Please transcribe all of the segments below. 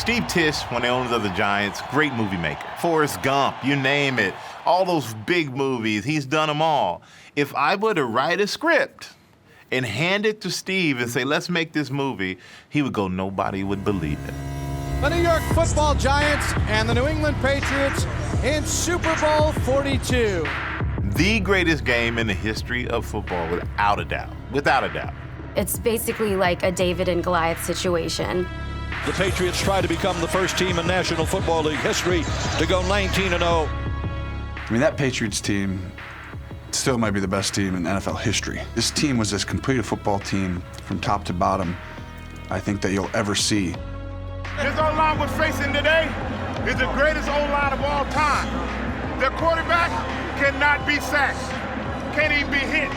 Steve Tisch, one of the owners of the Giants, great movie maker. Forrest Gump, you name it. All those big movies, he's done them all. If I were to write a script and hand it to Steve and say, let's make this movie, he would go, nobody would believe it. The New York Football Giants and the New England Patriots in Super Bowl 42. The greatest game in the history of football, without a doubt. Without a doubt. It's basically like a David and Goliath situation. The Patriots try to become the first team in National Football League history to go 19-0. I mean, that Patriots team still might be the best team in NFL history. This team was as complete a football team from top to bottom, I think, that you'll ever see. This O-line we're facing today is the greatest O-line of all time. Their quarterback cannot be sacked, can't even be hit.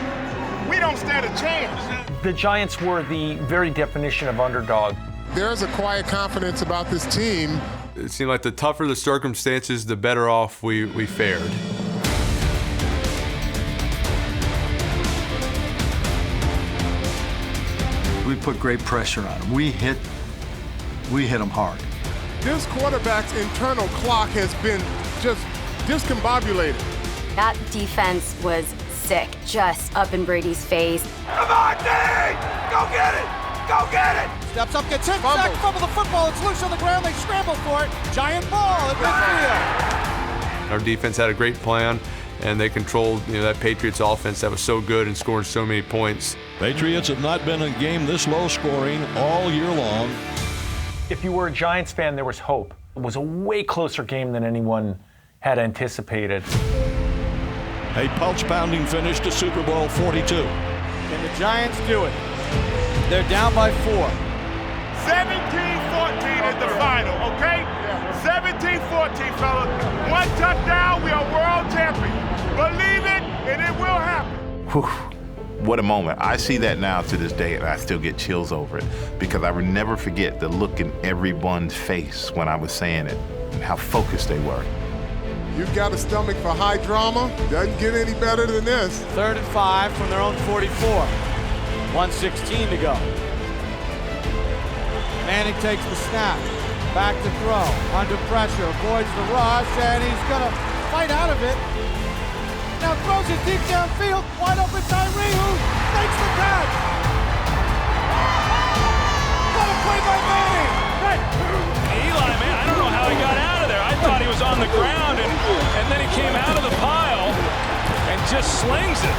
We don't stand a chance. The Giants were the very definition of underdog. There's a quiet confidence about this team. It seemed like the tougher the circumstances, the better off we fared. We put great pressure on them. We hit them hard. This quarterback's internal clock has been just discombobulated. That defense was sick, just up in Brady's face. Come on, Dave! Go get it! Go get it! Steps up, gets hit, sack, fumble the football. It's loose on the ground. They scramble for it. Giant ball at midfield. Our defense had a great plan, and they controlled that Patriots offense that was so good and scoring so many points. Patriots have not been in a game this low scoring all year long. If you were a Giants fan, there was hope. It was a way closer game than anyone had anticipated. A pulse-pounding finish to Super Bowl 42. Can the Giants do it? They're down by 4. 17-14 is the final, okay? 17-14, fellas. One touchdown, we are world champions. Believe it, and it will happen. Whew. What a moment. I see that now to this day, and I still get chills over it, because I will never forget the look in everyone's face when I was saying it and how focused they were. You've got a stomach for high drama. Doesn't get any better than this. 3rd and 5 from their own 44. 1:16 to go. Manning takes the snap. Back to throw. Under pressure. Avoids the rush, and he's going to fight out of it. Now throws it deep downfield. Wide open Tyree, who makes the catch. What a play by Manning. Eli, man, I don't know how he got out of there. I thought he was on the ground, and then he came out of the pile and just slings it.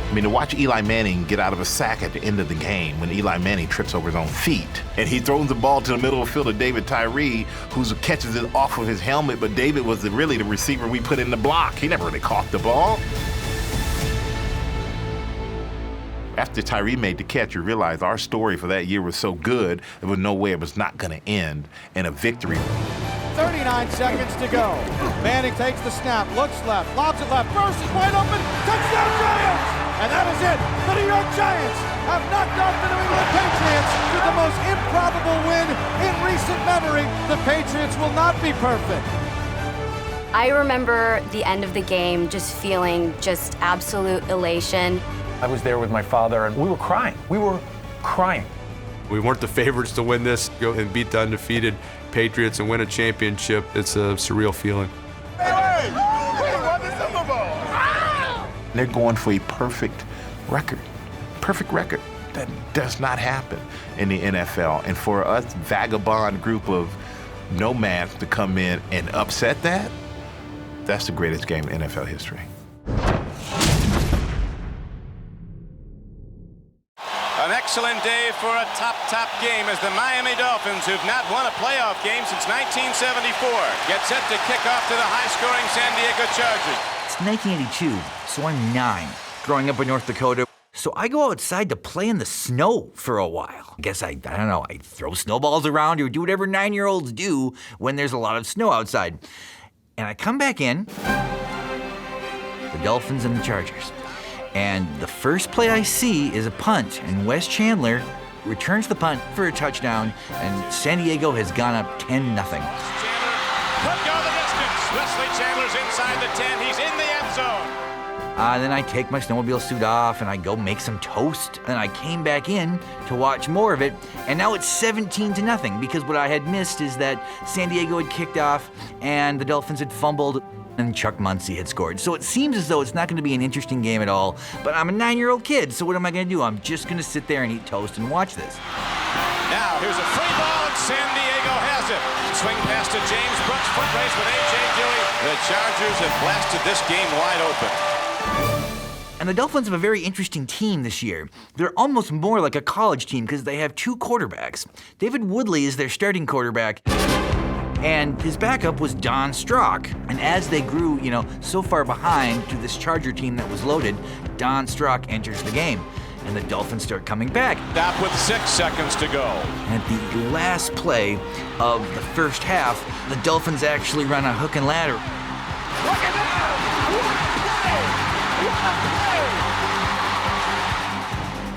I mean, to watch Eli Manning get out of a sack at the end of the game when Eli Manning trips over his own feet and he throws the ball to the middle of the field to David Tyree, who catches it off of his helmet, but David was really the receiver we put in the block. He never really caught the ball. After Tyree made the catch, you realize our story for that year was so good, there was no way it was not going to end in a victory. 39 seconds to go. Manning takes the snap, looks left, lobs it left, burst is wide open, touchdown Giants! And that is it. The New York Giants have knocked off the New England Patriots with the most improbable win in recent memory. The Patriots will not be perfect. I remember the end of the game just feeling just absolute elation. I was there with my father, and we were crying. We were crying. We weren't the favorites to win this, go and beat the undefeated Patriots and win a championship. It's a surreal feeling. Hey, we won the Super Bowl. They're going for a perfect record. Perfect record. That does not happen in the NFL. And for us vagabond group of nomads to come in and upset that, that's the greatest game in NFL history. An excellent day for a top game as the Miami Dolphins, who've not won a playoff game since 1974, get set to kick off to the high-scoring San Diego Chargers. It's 1982, so I'm 9, growing up in North Dakota. So I go outside to play in the snow for a while. I guess I don't know, I throw snowballs around or do whatever 9-year-olds do when there's a lot of snow outside. And I come back in, the Dolphins and the Chargers. And the first play I see is a punt, and Wes Chandler returns the punt for a touchdown, and San Diego has gone up 10-0. Chandler could go the distance. Wesley Chandler's inside the 10. He's in the end zone. Then I take my snowmobile suit off and I go make some toast. Then I came back in to watch more of it, and now it's 17-0 because what I had missed is that San Diego had kicked off and the Dolphins had fumbled and Chuck Muncie had scored. So it seems as though it's not going to be an interesting game at all, but I'm a 9-year-old kid, so what am I going to do? I'm just going to sit there and eat toast and watch this. Now, here's a free ball, and San Diego has it. Swing pass to James Brooks, foot race with A.J. Dewey. The Chargers have blasted this game wide open. And the Dolphins have a very interesting team this year. They're almost more like a college team because they have two quarterbacks. David Woodley is their starting quarterback, and his backup was Don Strock. And as they grew, so far behind to this Charger team that was loaded, Don Strock enters the game. And the Dolphins start coming back. Stop with 6 seconds to go. And at the last play of the first half, the Dolphins actually run a hook and ladder.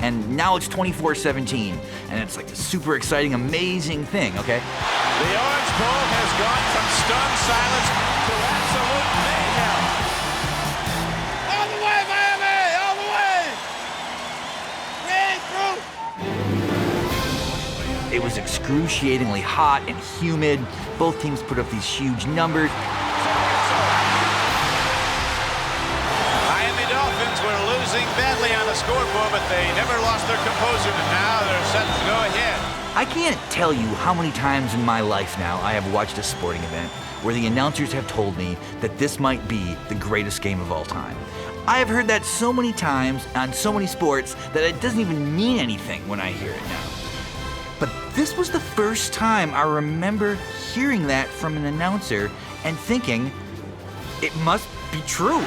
And now it's 24-17, and it's like a super exciting, amazing thing, okay? The Orange Bowl has gone from stunned silence to absolute mayhem. All the way, Miami! All the way! We ain't through! It was excruciatingly hot and humid. Both teams put up these huge numbers. Miami Dolphins were losing badly on the scoreboard, but they never lost their composure, and now they're set to go ahead. I can't tell you how many times in my life now I have watched a sporting event where the announcers have told me that this might be the greatest game of all time. I have heard that so many times on so many sports that it doesn't even mean anything when I hear it now. But this was the first time I remember hearing that from an announcer and thinking, it must be true.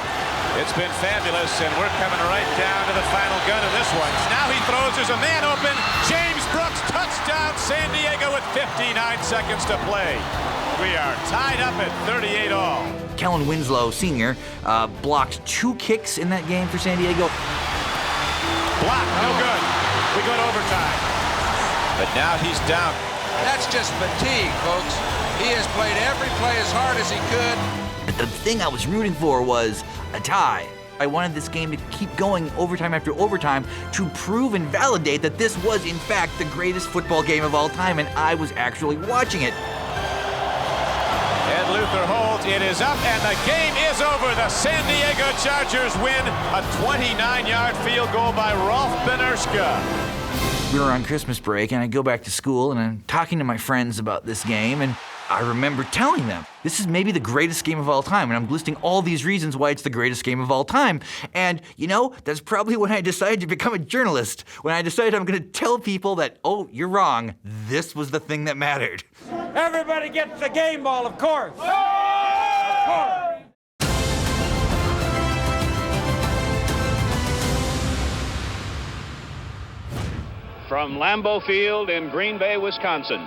It's been fabulous, and we're coming right down to the final gun of this one. Now he throws, there's a man open. James Brooks, touchdown, San Diego with 59 seconds to play. We are tied up at 38 all. Kellen Winslow, Sr., blocked 2 kicks in that game for San Diego. Block, no good. We go to overtime. But now he's down. That's just fatigue, folks. He has played every play as hard as he could. But the thing I was rooting for was a tie. I wanted this game to keep going overtime after overtime to prove and validate that this was, in fact, the greatest football game of all time, and I was actually watching it. Ed Luther holds, it is up, and the game is over. The San Diego Chargers win a 29-yard field goal by Rolf Benirschke. We were on Christmas break, and I go back to school, and I'm talking to my friends about this game, and I remember telling them, this is maybe the greatest game of all time, and I'm listing all these reasons why it's the greatest game of all time. And, that's probably when I decided to become a journalist, when I decided I'm going to tell people that, oh, you're wrong, this was the thing that mattered. Everybody gets the game ball, of course. Of course. From Lambeau Field in Green Bay, Wisconsin,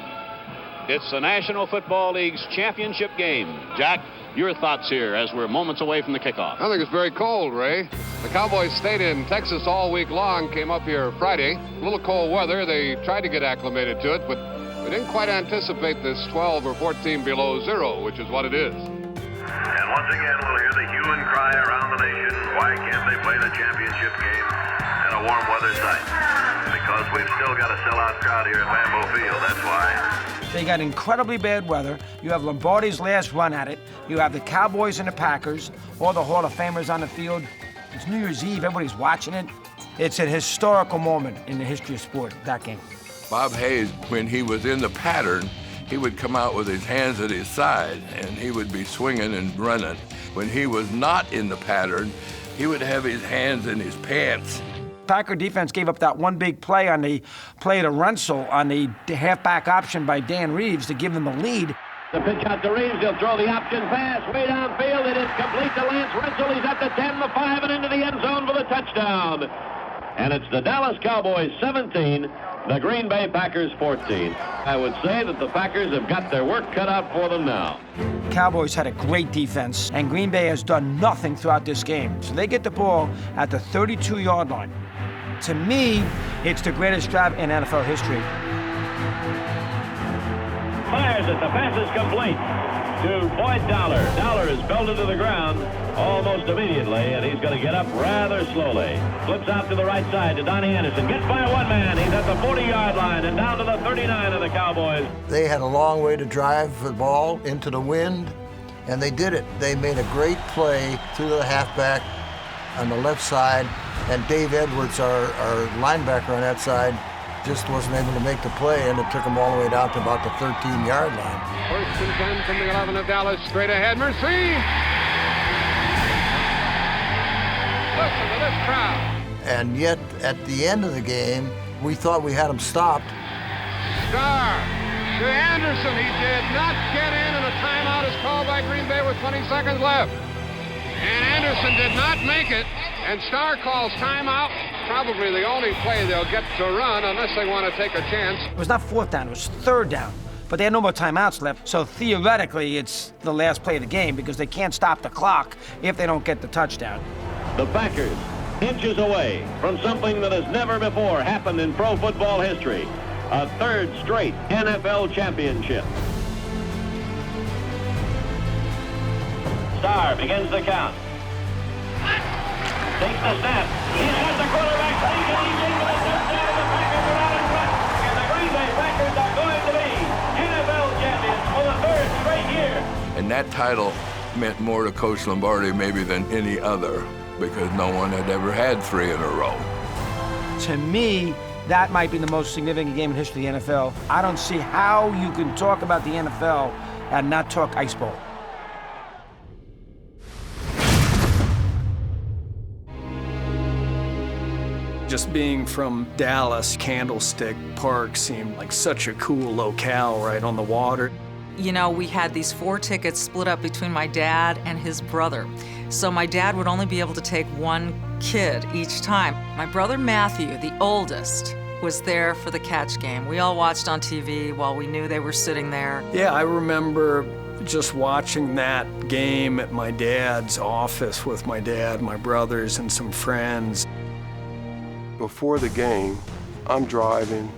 it's the National Football League's championship game. Jack, your thoughts here as we're moments away from the kickoff. I think it's very cold, Ray. The Cowboys stayed in Texas all week long, came up here Friday. A little cold weather. They tried to get acclimated to it, but we didn't quite anticipate this 12 or 14 below zero, which is what it is. And once again, we'll hear the hue and cry around the nation. Why can't they play the championship game at a warm weather site? Because we've still got a sellout crowd here at Lambeau Field, that's why. They got incredibly bad weather. You have Lombardi's last run at it. You have the Cowboys and the Packers, all the Hall of Famers on the field. It's New Year's Eve, everybody's watching it. It's a historical moment in the history of sport, that game. Bob Hayes, when he was in the pattern, he would come out with his hands at his side, and he would be swinging and running. When he was not in the pattern, he would have his hands in his pants. Packer defense gave up that one big play on the play to Renzel on the halfback option by Dan Reeves to give them the lead. The pitch out to Reeves. He'll throw the option pass way downfield. It is complete to Lance Renzel. He's at the 10, the 5, and into the end zone for the touchdown. And it's the Dallas Cowboys 17, the Green Bay Packers 14. I would say that the Packers have got their work cut out for them now. Cowboys had a great defense, and Green Bay has done nothing throughout this game. So they get the ball at the 32-yard line. To me, it's the greatest drive in NFL history. Fires it. The pass is complete. to Boyd Dowler. Dowler is belted to the ground almost immediately, and he's going to get up rather slowly. Flips out to the right side to Donnie Anderson. Gets by a one-man. He's at the 40-yard line and down to the 39 of the Cowboys. They had a long way to drive the ball into the wind, and they did it. They made a great play through the halfback on the left side, and Dave Edwards, our linebacker on that side, just wasn't able to make the play, and it took him all the way down to about the 13-yard line. 1st and 10 from the 11 of Dallas. Straight ahead, Mercy. Listen to this crowd. And yet, at the end of the game, we thought we had him stopped. Starr to Anderson. He did not get in, and a timeout is called by Green Bay with 20 seconds left. And Anderson did not make it, and Starr calls timeout. Probably the only play they'll get to run unless they want to take a chance. It was not 4th down, it was 3rd down. But they had no more timeouts left, so theoretically it's the last play of the game because they can't stop the clock if they don't get the touchdown. The Packers inches away from something that has never before happened in pro football history. A 3rd straight NFL championship. Starr begins the count. Takes the snap. He's got the quarterback taken. He's in with a touchdown, and the Packers are out in front. And the Green Bay Packers are going to be NFL champions for the 3rd straight year. And that title meant more to Coach Lombardi maybe than any other because no one had ever had 3 in a row. To me, that might be the most significant game in history of the NFL. I don't see how you can talk about the NFL and not talk Ice Bowl. Just being from Dallas, Candlestick Park seemed like such a cool locale right on the water. You know, we had these 4 tickets split up between my dad and his brother. So my dad would only be able to take 1 kid each time. My brother Matthew, the oldest, was there for the catch game. We all watched on TV while we knew they were sitting there. Yeah, I remember just watching that game at my dad's office with my dad, my brothers, and some friends. Before the game, I'm driving.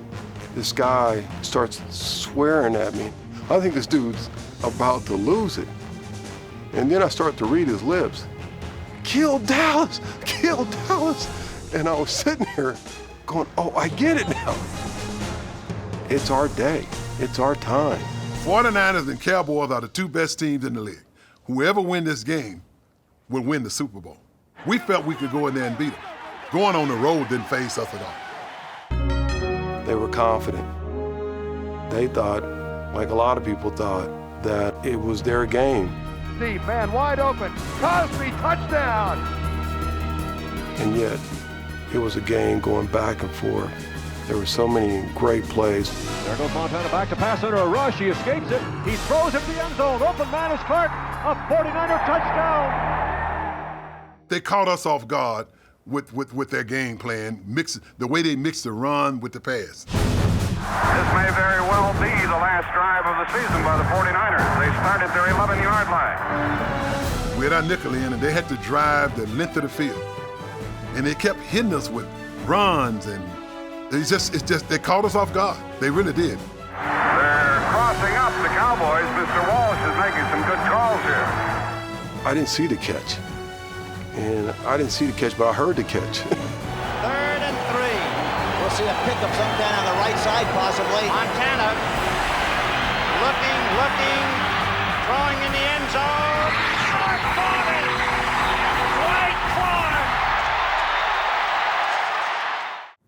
This guy starts swearing at me. I think this dude's about to lose it. And then I start to read his lips. Kill Dallas, kill Dallas. And I was sitting here going, oh, I get it now. It's our day, it's our time. 49ers and Cowboys are the 2 best teams in the league. Whoever wins this game will win the Super Bowl. We felt we could go in there and beat them. Going on the road didn't faze us at all. They were confident. They thought, like a lot of people thought, that it was their game. Deep man wide open. Cosby touchdown. And yet, it was a game going back and forth. There were so many great plays. There goes Montana back to pass under a rush. He escapes it. He throws it to the end zone. Open man is Clark. A 49er touchdown. They caught us off guard with their game plan, the way they mixed the run with the pass. This may very well be the last drive of the season by the 49ers. They start at their 11-yard line. We had our nickel in, and they had to drive the length of the field. And they kept hitting us with runs, and they caught us off guard. They really did. They're crossing up the Cowboys. Mr. Walsh is making some good calls here. I didn't see the catch. And I didn't see the catch, but I heard the catch. 3rd and 3. We'll see a pickup sometime on the right side, possibly. Montana looking, throwing in the end zone. Short corner. Right corner.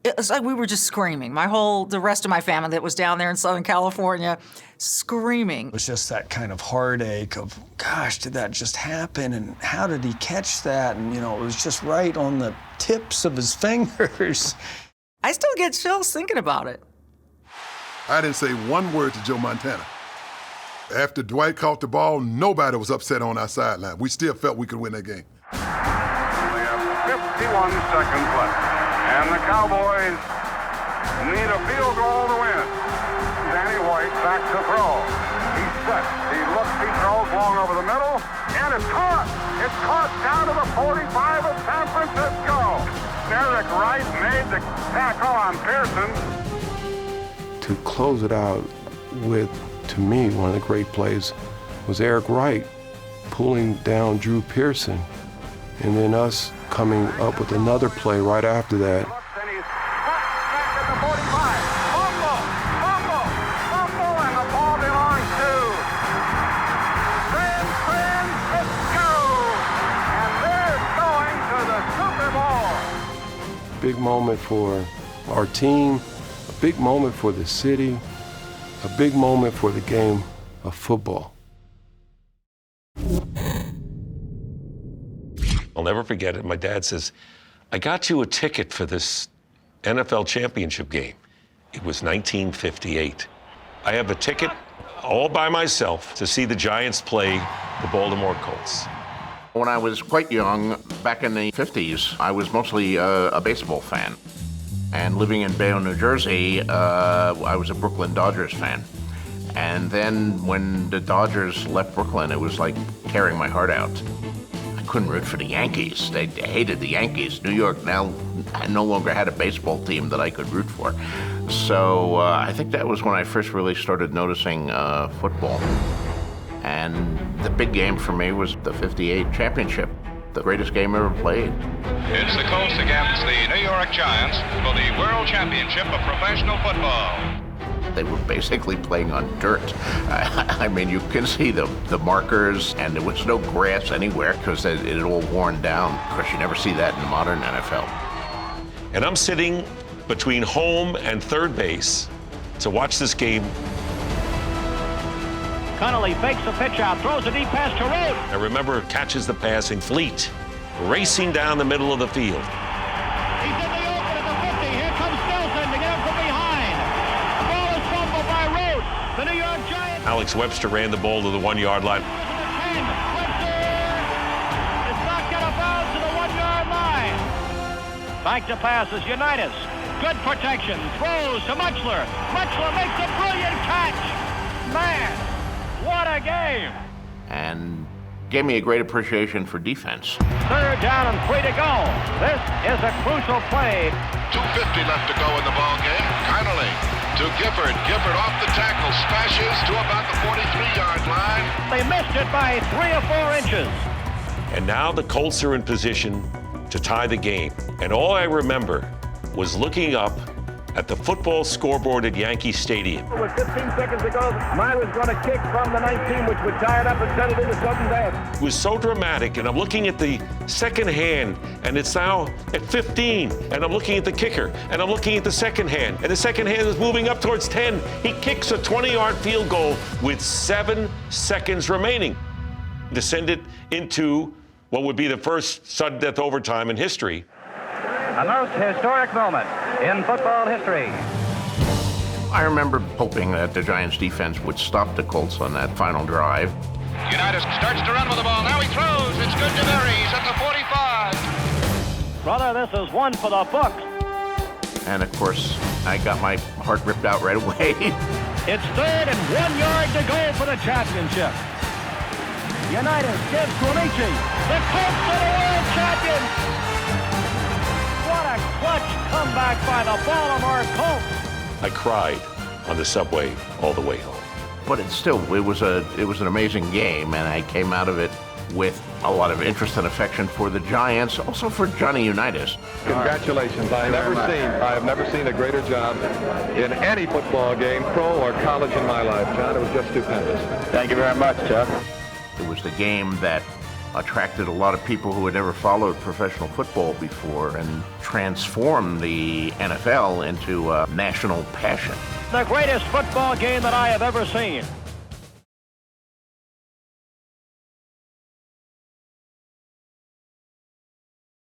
It was like we were just screaming. The rest of my family that was down there in Southern California, screaming. It was just that kind of heartache of, gosh, did that just happen? And how did he catch that? And, you know, it was just right on the tips of his fingers. I still get chills thinking about it. I didn't say one word to Joe Montana. After Dwight caught the ball, nobody was upset on our sideline. We still felt we could win that game. We have 51 seconds left, and the Cowboys need a field goal to win. Danny White back to throw. He's set. He looks, he throws long over the middle, and it's caught. It's caught down to the 45 of San Francisco. Derek Wright made the tackle on Pearson. To close it out with, to me, one of the great plays was Eric Wright pulling down Drew Pearson, and then us coming up with another play right after that. Big moment for our team, a big moment for the city, a big moment for the game of football. I'll never forget it. My dad says, I got you a ticket for this NFL championship game. It was 1958. I have a ticket all by myself to see the Giants play the Baltimore Colts. When I was quite young, back in the 50s, I was mostly a baseball fan. And living in Bayonne, New Jersey, I was a Brooklyn Dodgers fan. And then when the Dodgers left Brooklyn, it was like tearing my heart out. I couldn't root for the Yankees. They hated the Yankees. New York now no longer had a baseball team that I could root for. So I think that was when I first really started noticing football. And the big game for me was the '58 championship, the greatest game ever played. It's the Colts against the New York Giants for the World Championship of Professional Football. They were basically playing on dirt. I mean, you can see the markers, and there was no grass anywhere because it had all worn down. Of course, you never see that in the modern NFL. And I'm sitting between home and third base to watch this game. Connolly fakes the pitch out, throws a deep pass to Rote. I remember catches the passing Fleet racing down the middle of the field. He's in the open at the 50. Here comes Nelson to get him from behind. The ball is fumbled by Rote. The New York Giants. Alex Webster ran the ball to the 1 yard line. Webster is knocked out of bounds to the 1 yard line. Back to passes, Unitas. Good protection. Throws to Mutchler. Mutchler makes a brilliant catch. Man, what a game. And gave me a great appreciation for defense. Third down and 3 to go. This is a crucial play. 2:50 left to go in the ball game. Connolly to Gifford. Gifford off the tackle, smashes to about the 43-yard line. They missed it by 3 or 4 inches. And now the Colts are in position to tie the game. And all I remember was looking up at the football scoreboard at Yankee Stadium. With 15 seconds to go, Mine was going to kick from the 19, which would tie it up and send it into sudden death. It was so dramatic, and I'm looking at the second hand, and it's now at 15, and I'm looking at the kicker, and I'm looking at the second hand, and the second hand is moving up towards 10. He kicks a 20-yard field goal with 7 seconds remaining to send it into what would be the first sudden death overtime in history. A most historic moment in football history. I remember hoping that the Giants defense would stop the Colts on that final drive. Unitas starts to run with the ball. Now he throws. It's good to Murray. He's at the 45. Brother, this is one for the books. And of course, I got my heart ripped out right away. It's 3rd and 1 yard to go for the championship. Unitas gives to Amici. The Colts are the world champions. What a clutch comeback by the Baltimore Colts. I cried on the subway all the way home. But it was an amazing game, and I came out of it with a lot of interest and affection for the Giants, also for Johnny Unitas. Congratulations. I have never seen a greater job in any football game, pro or college, in my life, John. It was just stupendous. Thank you very much, Chuck. It was the game that attracted a lot of people who had never followed professional football before and transformed the NFL into a national passion. The greatest football game that I have ever seen.